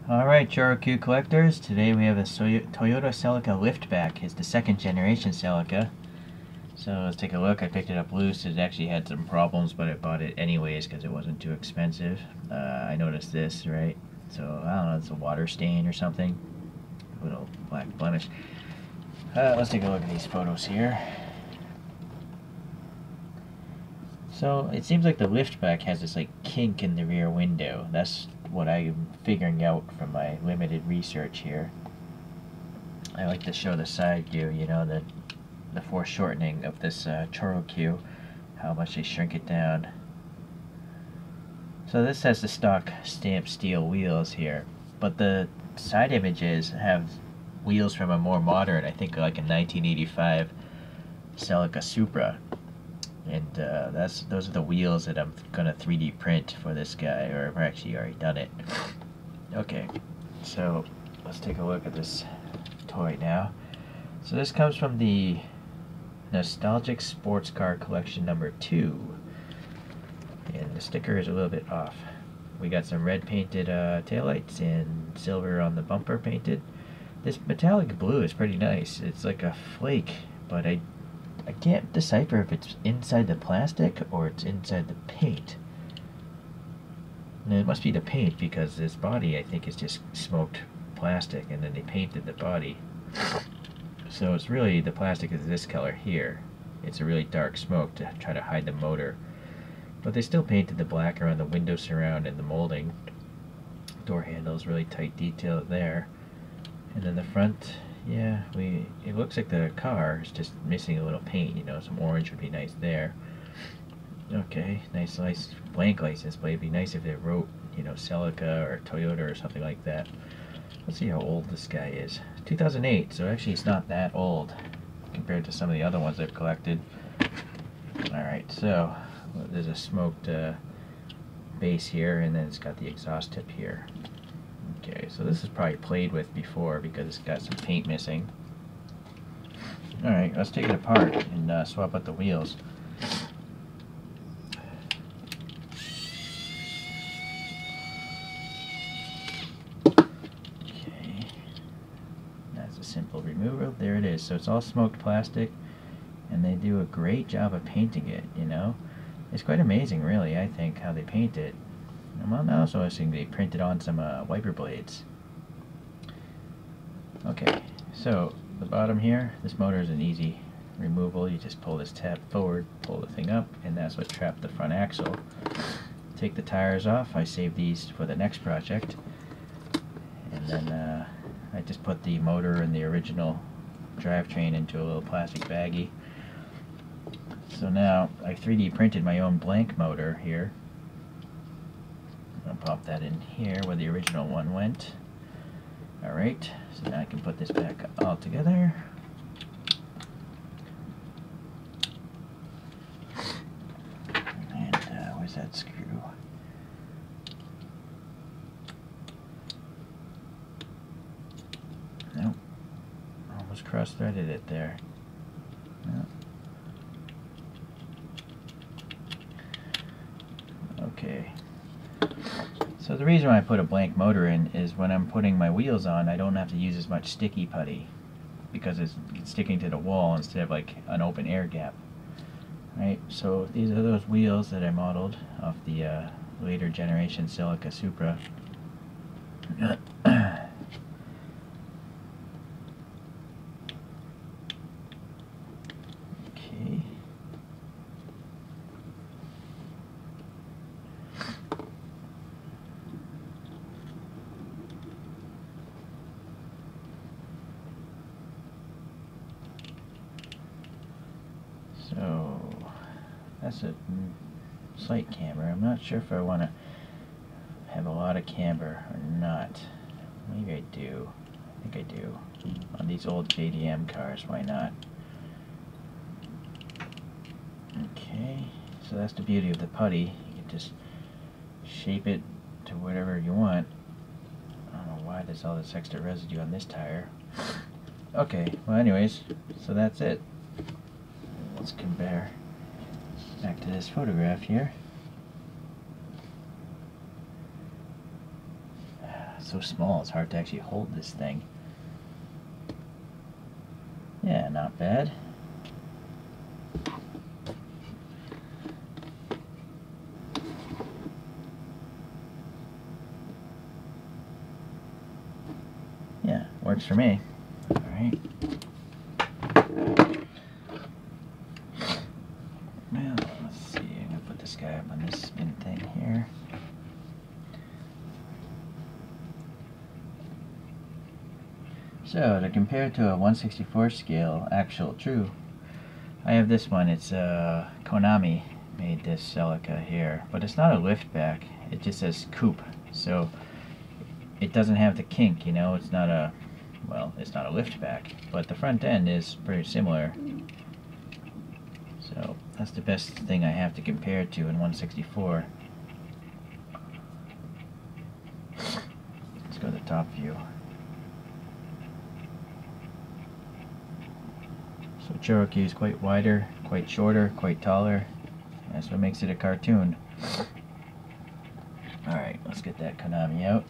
Alright, Choro-Q collectors, today we have a Toyota Celica liftback. It's the second generation Celica. So let's take a look. I picked it up loose. It actually had some problems, but I bought it anyways because it wasn't too expensive. I noticed this, right? So, I don't know, it's a water stain or something. A little black blemish. Let's take a look at these photos here. So, it seems like the liftback has this like kink in the rear window. That's what I'm figuring out from my limited research here. I like to show the side view, you know, the foreshortening of this Choro-Q, how much they shrink it down. So this has the stock stamped steel wheels here, but the side images have wheels from a more modern, I think like a 1985 Celica Supra. And those are the wheels that I'm gonna 3D print for this guy, or I've actually already done it. Okay, so let's take a look at this toy now. So this comes from the Nostalgic Sports Car Collection number 2, and the sticker is a little bit off. We got some red painted taillights and silver on the bumper painted. This metallic blue is pretty nice. It's like a flake, but I can't decipher if it's inside the plastic or it's inside the paint. And it must be the paint because this body, I think, is just smoked plastic and then they painted the body. So it's really, the plastic is this color here. It's a really dark smoke to try to hide the motor. But they still painted the black around the window surround and the molding. Door handles, really tight detail there. And then the front, yeah, it looks like the car is just missing a little paint, you know, some orange would be nice there. Okay, nice blank license plate. It'd be nice if they wrote, you know, Celica or Toyota or something like that. Let's see how old this guy is. 2008, so actually it's not that old compared to some of the other ones I've collected. Alright, so there's a smoked base here, and then it's got the exhaust tip here. Okay, so this is probably played with before because it's got some paint missing. Alright, let's take it apart and swap out the wheels. Okay, that's a simple removal. There it is. So it's all smoked plastic, and they do a great job of painting it, you know. It's quite amazing, really, I think, how they paint it. I'm also noticing they printed on some wiper blades. Okay, so the bottom here, this motor is an easy removal. You just pull this tab forward, pull the thing up, and that's what trapped the front axle. Take the tires off. I save these for the next project. And then I just put the motor and the original drivetrain into a little plastic baggie. So now I 3D printed my own blank motor here. I'll pop that in here where the original one went. Alright, so now I can put this back all together. And where's that screw? Nope. Almost cross-threaded it there. Nope. Okay. So the reason why I put a blank motor in is when I'm putting my wheels on, I don't have to use as much sticky putty because it's sticking to the wall instead of like an open air gap. Right, so these are those wheels that I modeled off the later generation Celica Supra. Okay. So that's a slight camber. I'm not sure if I want to have a lot of camber or not. Maybe I do. I think I do. On these old JDM cars, why not? Okay, so that's the beauty of the putty. You can just shape it to whatever you want. I don't know why there's all this extra residue on this tire. Okay, well anyways, so that's it. Let's compare back to this photograph here. so small, it's hard to actually hold this thing. Yeah, not bad. Yeah, works for me. Alright. Well, let's see. I'm going to put this guy up on this spin thing here. So, to compare to a 1/64 scale actual true, I have this one. It's Konami made this Celica here, but it's not a liftback. It just says coupe. So, it doesn't have the kink, you know. It's not a, well, it's not a liftback, but the front end is pretty similar. So that's the best thing I have to compare to in 1/64. Let's go to the top view. So Choro-Q is quite wider, quite shorter, quite taller. That's what makes it a cartoon. Alright, let's get that Konami out.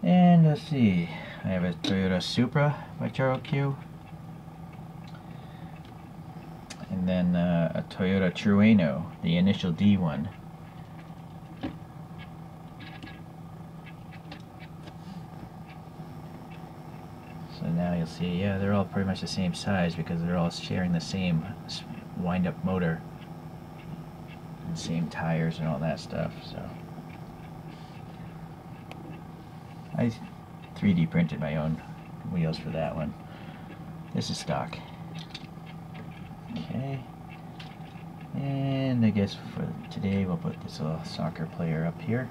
And let's see, I have a Toyota Supra by ChoroQ. And then a Toyota Trueno, the initial D one. So now you'll see, yeah, they're all pretty much the same size because they're all sharing the same wind-up motor and same tires and all that stuff. So I 3D printed my own wheels for that one. This is stock. Okay, and I guess for today we'll put this little soccer player up here.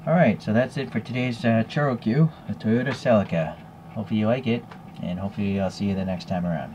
Alright, so that's it for today's ChoroQ, a Toyota Celica. Hopefully you like it, and hopefully I'll see you the next time around.